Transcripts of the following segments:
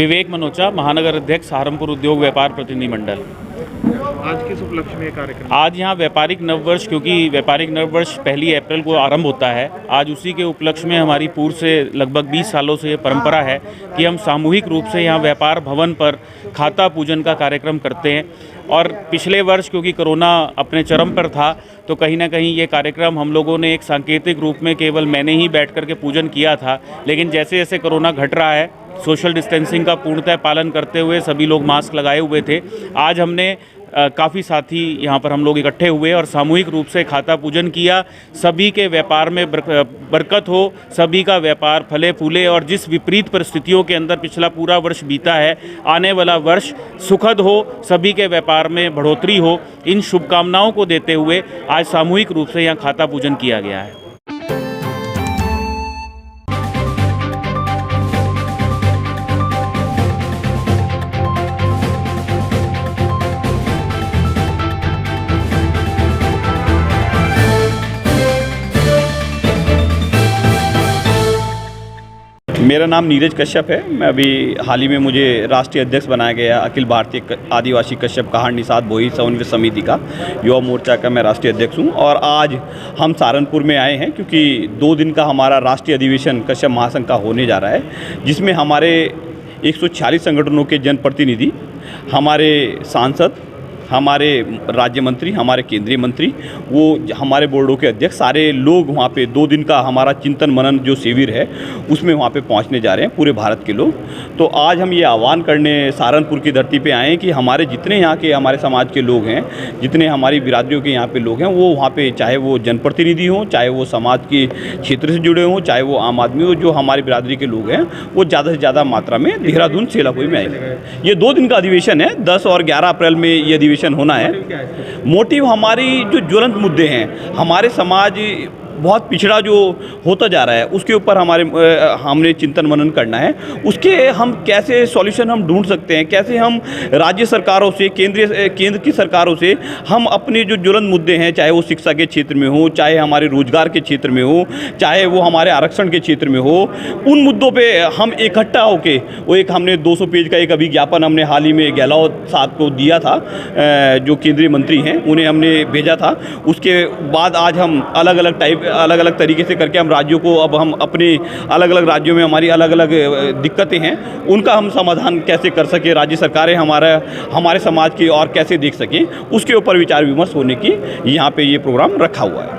विवेक मनोचा, महानगर अध्यक्ष, सहारनपुर उद्योग व्यापार प्रतिनिधि मंडल। आज किस उपलक्ष्य में कार्यक्रम? आज यहाँ व्यापारिक नववर्ष, क्योंकि व्यापारिक नववर्ष 1 अप्रैल को आरंभ होता है, आज उसी के उपलक्ष्य में हमारी पूर्व से लगभग 20 सालों से ये परंपरा है कि हम सामूहिक रूप से यहाँ व्यापार भवन पर खाता पूजन का कार्यक्रम करते हैं। और पिछले वर्ष क्योंकि कोरोना अपने चरम पर था, तो कहीं ना कहीं ये कार्यक्रम हम लोगों ने एक सांकेतिक रूप में केवल मैंने ही बैठ कर के पूजन किया था। लेकिन जैसे जैसे कोरोना घट रहा है, सोशल डिस्टेंसिंग का पूर्णतः पालन करते हुए सभी लोग मास्क लगाए हुए थे। आज हमने काफ़ी साथी यहाँ पर हम लोग इकट्ठे हुए और सामूहिक रूप से खाता पूजन किया। सभी के व्यापार में बरकत हो, सभी का व्यापार फले फूले और जिस विपरीत परिस्थितियों के अंदर पिछला पूरा वर्ष बीता है, आने वाला वर्ष सुखद हो, सभी के व्यापार में बढ़ोतरी हो, इन शुभकामनाओं को देते हुए आज सामूहिक रूप से यहाँ खाता पूजन किया गया है। मेरा नाम नीरज कश्यप है। मैं अभी हाल ही में मुझे राष्ट्रीय अध्यक्ष बनाया गया अखिल भारतीय आदिवासी कश्यप कहार निषाद भोई समन्वय समिति का युवा मोर्चा का मैं राष्ट्रीय अध्यक्ष हूं। और आज हम सहारनपुर में आए हैं क्योंकि 2 दिन का हमारा राष्ट्रीय अधिवेशन कश्यप महासंघ का होने जा रहा है, जिसमें हमारे 146 संगठनों के जनप्रतिनिधि, हमारे सांसद, हमारे राज्य मंत्री, हमारे केंद्रीय मंत्री, वो हमारे बोर्डों के अध्यक्ष, सारे लोग वहाँ पे 2 दिन का हमारा चिंतन मनन जो शिविर है उसमें वहाँ पे पहुँचने जा रहे हैं, पूरे भारत के लोग। तो आज हम ये आह्वान करने सहारनपुर की धरती पे आए हैं कि हमारे जितने यहाँ के हमारे समाज के लोग हैं, जितने हमारी बिरादरियों के यहाँ पे लोग हैं, वो वहाँ पे चाहे वो जनप्रतिनिधि हों, चाहे वो समाज के क्षेत्र से जुड़े हों, चाहे वो आम आदमी हो, जो हमारी बिरादरी के लोग हैं वो ज़्यादा से ज़्यादा मात्रा में देहरादून सेलापुरी में आए। ये 2 दिन का अधिवेशन है, 10 और 11 अप्रैल में ये अधिवेशन होना है। मोटिव हमारी जो ज्वलंत मुद्दे हैं, हमारे समाज बहुत पिछड़ा जो होता जा रहा है उसके ऊपर हमने चिंतन मनन करना है। उसके हम कैसे सॉल्यूशन हम ढूंढ सकते हैं, कैसे हम राज्य सरकारों से, केंद्र की सरकारों से हम अपने जो ज्वलंत मुद्दे हैं, चाहे वो शिक्षा के क्षेत्र में हो, चाहे हमारे रोजगार के क्षेत्र में हो, चाहे वो हमारे आरक्षण के क्षेत्र में हो, उन मुद्दों पे हम इकट्ठा होके वो एक हमने 200 पेज का एक अभिज्ञापन हमने हाल ही में गहलोत साहब को दिया था, जो केंद्रीय मंत्री हैं, उन्हें हमने भेजा था। उसके बाद आज हम अलग अलग तरीके से करके हम राज्यों को, अब हम अपने अलग अलग राज्यों में हमारी अलग अलग दिक्कतें हैं, उनका हम समाधान कैसे कर सकें, राज्य सरकारें हमारे समाज की और कैसे देख सकें, उसके ऊपर विचार विमर्श होने की यहाँ पे ये प्रोग्राम रखा हुआ है।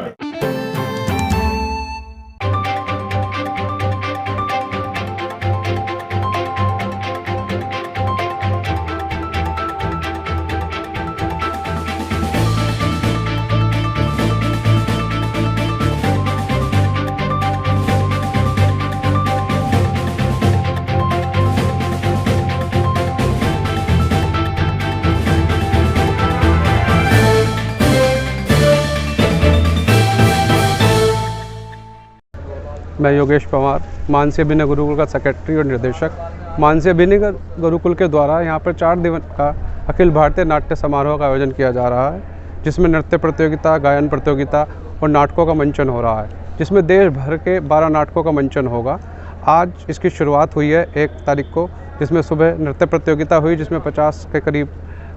मैं योगेश पवार, मानसी अभिनय गुरुकुल का सेक्रेटरी और निर्देशक। मानसी अभिनय गुरुकुल के द्वारा यहाँ पर 4 दिन का अखिल भारतीय नाट्य समारोह का आयोजन किया जा रहा है, जिसमें नृत्य प्रतियोगिता, गायन प्रतियोगिता और नाटकों का मंचन हो रहा है, जिसमें देश भर के 12 नाटकों का मंचन होगा। आज इसकी शुरुआत हुई है 1 तारीख को, जिसमें सुबह नृत्य प्रतियोगिता हुई, जिसमें 50 के करीब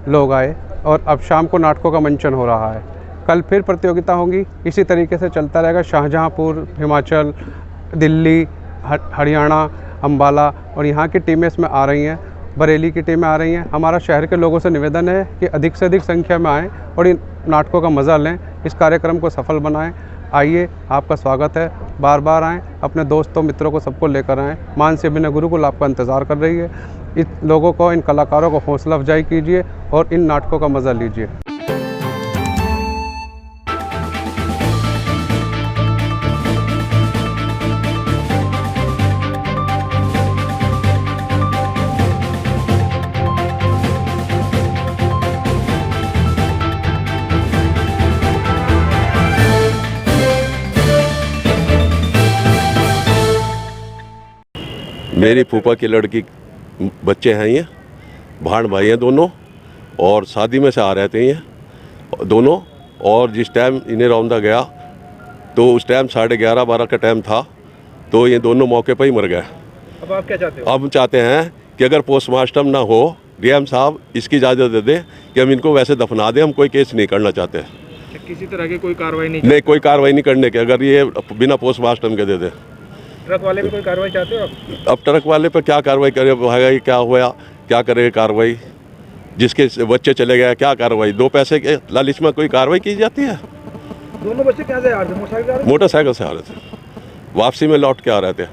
लोग आए, और अब शाम को नाटकों का मंचन हो रहा है। कल फिर प्रतियोगिता होंगी, इसी तरीके से चलता रहेगा। शाहजहाँपुर, हिमाचल, दिल्ली, हरियाणा, अम्बाला और यहाँ की टीमें इसमें आ रही हैं, बरेली की टीमें आ रही हैं। हमारा शहर के लोगों से निवेदन है कि अधिक से अधिक संख्या में आएँ और इन नाटकों का मज़ा लें, इस कार्यक्रम को सफल बनाएं। आइए, आपका स्वागत है, बार बार आएँ, अपने दोस्तों मित्रों को सबको लेकर आएँ। मानसी अभिनय गुरुकुल आपका इंतज़ार कर रही है। इन लोगों को, इन कलाकारों को हौसला अफजाई कीजिए और इन नाटकों का मज़ा लीजिए। मेरी फूफा की लड़की बच्चे हैं, ये भाण भाई हैं दोनों, और शादी में से आ रहे थे ये दोनों। और जिस टाइम इन्हें रौंदा गया तो उस टाइम 11:30-12 का टाइम था, तो ये दोनों मौके पर ही मर गए। अब आप क्या चाहते हो? अब हम चाहते हैं कि अगर पोस्टमार्टम ना हो, डीएम साहब इसकी इजाज़त दे दें कि हम इनको वैसे दफना दें, हम कोई केस नहीं करना चाहते। किसी तरह की कोई कार्रवाई नहीं, कोई कार्रवाई नहीं करने के, अगर ये बिना पोस्टमार्टम के दे दें। ट्रक वाले पे कोई कार्रवाई चाहते हो आप? अब ट्रक वाले पे क्या कार्रवाई करे, भाई क्या हुआ, क्या करेगा कार्रवाई, जिसके बच्चे चले गए क्या कार्रवाई, 2 पैसे के लालच में कोई कार्रवाई की जाती है। दोनों बच्चे क्या से आ रहे थे? मोटरसाइकिल से आ रहे थे, वापसी में लौट के आ रहे थे,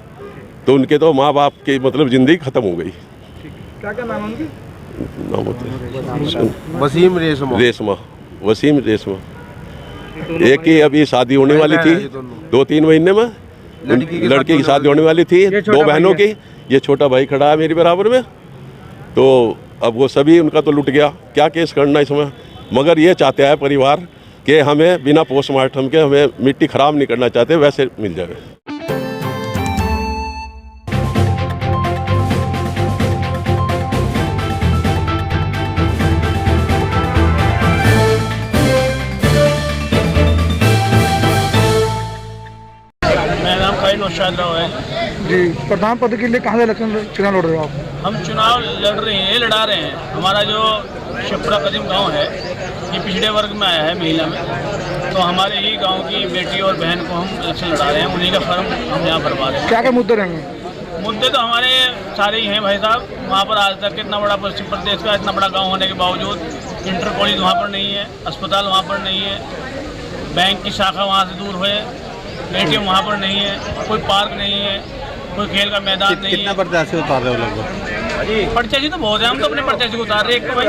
तो उनके तो माँ बाप की मतलब ज़िंदगी ख़त्म हो गई। क्या क्या नाम है उनके? नाम होते वसीम रेशमा। रेशमा, वसीम रेशमा। एक की अभी शादी होने वाली थी 2-3 महीने में, लड़की की शादी होने वाली थी, 2 बहनों की। ये छोटा भाई खड़ा है मेरी बराबर में, तो अब वो सभी उनका तो लुट गया, क्या केस करना इसमें। मगर ये चाहते हैं परिवार कि हमें बिना पोस्टमार्टम के, हमें मिट्टी ख़राब नहीं करना चाहते, वैसे मिल जाए। मेरा नाम खाई नौशाद राव है जी, प्रधान पद के लिए कहाँ से इलेक्शन चुनाव लड़ रहे हो आप? हम चुनाव लड़ा रहे हैं। हमारा जो शिप्रा कदीम गांव है, ये पिछड़े वर्ग में आया है, महिला में, तो हमारे ही गांव की बेटी और बहन को हम इलेक्शन लड़ा रहे हैं, उन्हीं का फर्म हम यहाँ भरवा रहे हैं। क्या क्या मुद्दे रहेंगे? मुद्दे तो हमारे सारे ही हैं भाई साहब। वहाँ पर आज तक इतना बड़ा पश्चिम प्रदेश का इतना बड़ा गाँव होने के बावजूद इंटर कॉलेज वहाँ पर नहीं है, अस्पताल वहाँ पर नहीं है, बैंक की शाखा वहाँ से दूर है, ATM वहाँ पर नहीं है, कोई पार्क नहीं है, कोई खेल का मैदान नहीं है। कितना प्रत्याशी उतार रहे हो लगभग? प्रत्याशी तो बहुत है, हम तो अपने प्रत्याशी को उतार रहे हैं। एक तो भाई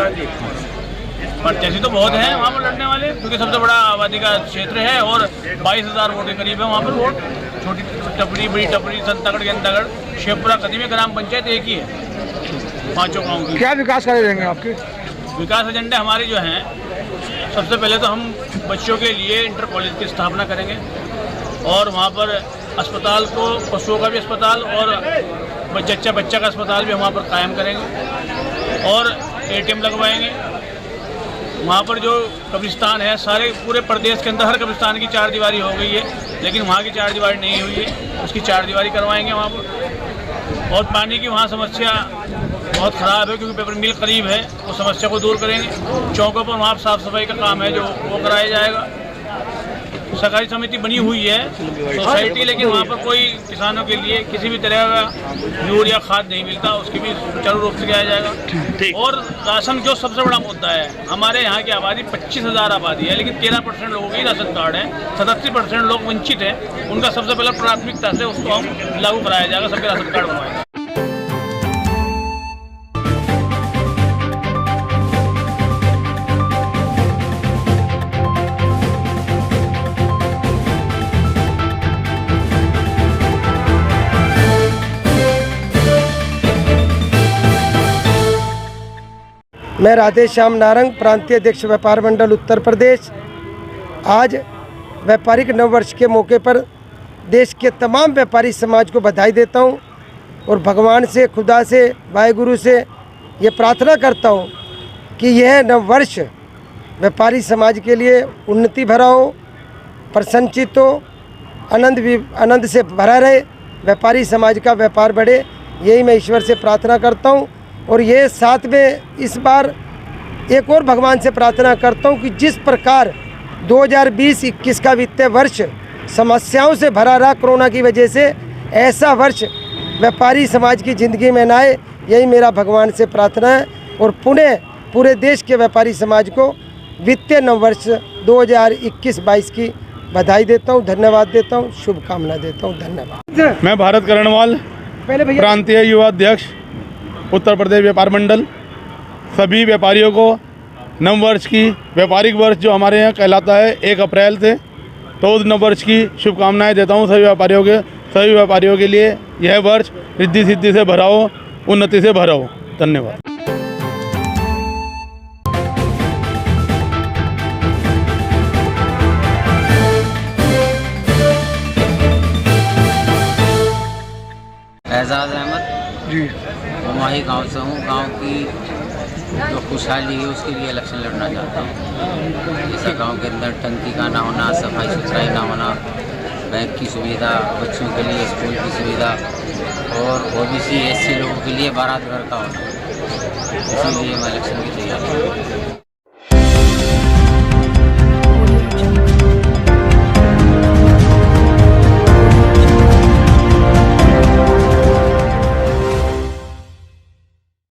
प्रत्याशी तो बहुत हैं वहाँ पर लड़ने वाले, क्योंकि सबसे बड़ा आबादी का क्षेत्र है और 22,000 वोट के करीब है वहाँ पर वोट। छोटी टपरी, बड़ी टपरी, संतगढ़, गेंदागढ़, शिवपुरा, कदीमी ग्राम पंचायत एक ही है, 5 गाँव की। क्या विकास कार्य रहेंगे आपके? विकास एजेंडे हमारे जो हैं, सबसे पहले तो हम बच्चों के लिए इंटर कॉलेज की स्थापना करेंगे और वहाँ पर अस्पताल को, पशुओं का भी अस्पताल और बच्चा का अस्पताल भी हम वहाँ पर कायम करेंगे और ATM लगवाएंगे। वहाँ पर जो कब्रिस्तान है, सारे पूरे प्रदेश के अंदर हर कब्रिस्तान की 4 दीवारी हो गई है, लेकिन वहाँ की 4 दीवारी नहीं हुई है, उसकी 4 दीवारी करवाएंगे वहाँ पर। और पानी की वहाँ समस्या बहुत ख़राब है, क्योंकि पेपर मिल करीब है, उस समस्या को दूर करेंगे। चौकों पर वहाँ साफ़ सफाई का काम है जो वो कराया जाएगा। सहकारी समिति बनी हुई है सोसाइटी, लेकिन वहाँ पर कोई किसानों के लिए किसी भी तरह का यूरिया खाद नहीं मिलता, उसकी भी सुचारू रूप से किया जाएगा। और राशन जो सबसे बड़ा मुद्दा है, हमारे यहाँ की आबादी 25,000 आबादी है, लेकिन 13% लोगों की राशन कार्ड है, 87% लोग वंचित हैं। उनका सबसे पहले प्राथमिकता से उसको हम लागू कराया जाएगा, सबके राशन कार्ड बनवाएंगे। मैं राधे श्याम नारंग, प्रांतीय अध्यक्ष व्यापार मंडल उत्तर प्रदेश। आज व्यापारिक नववर्ष के मौके पर देश के तमाम व्यापारी समाज को बधाई देता हूं और भगवान से, खुदा से, वाहेगुरु से ये प्रार्थना करता हूं कि यह नववर्ष व्यापारी समाज के लिए उन्नति भरा हो, प्रसन्नचित हो, आनंद से भरा रहे, व्यापारी समाज का व्यापार बढ़े, यही मैं ईश्वर से प्रार्थना करता हूं। और ये साथ में इस बार एक और भगवान से प्रार्थना करता हूं कि जिस प्रकार 2020-21 का वित्तीय वर्ष समस्याओं से भरा रहा कोरोना की वजह से, ऐसा वर्ष व्यापारी समाज की ज़िंदगी में ना आए, यही मेरा भगवान से प्रार्थना है। और पुनः पूरे देश के व्यापारी समाज को वित्तीय नववर्ष 2021-22 की बधाई देता हूं, धन्यवाद देता हूं, शुभकामना देता हूं। धन्यवाद। मैं भारत करणवाल, प्रांतीय युवा अध्यक्ष उत्तर प्रदेश व्यापार मंडल। सभी व्यापारियों को नववर्ष की, व्यापारिक वर्ष जो हमारे यहाँ कहलाता है 1 अप्रैल से, तो उस नववर्ष की शुभकामनाएं देता हूँ सभी व्यापारियों के लिए यह वर्ष रिद्धि सिद्धि से भरा हो, उन्नति से भरा हो। धन्यवाद। एजाज अहमद जी, माही गांव से हूँ। गांव की जो खुशहाली है उसके लिए इलेक्शन लड़ना चाहता हूँ। जैसा गांव के अंदर टंकी का ना होना, सफाई सुथराई ना होना, बैंक की सुविधा, बच्चों के लिए स्कूल की सुविधा और ओबीसी एससी लोगों के लिए बारात घर का होना, इसीलिए मैं इलेक्शन की तैयारी कर रहा हूँ।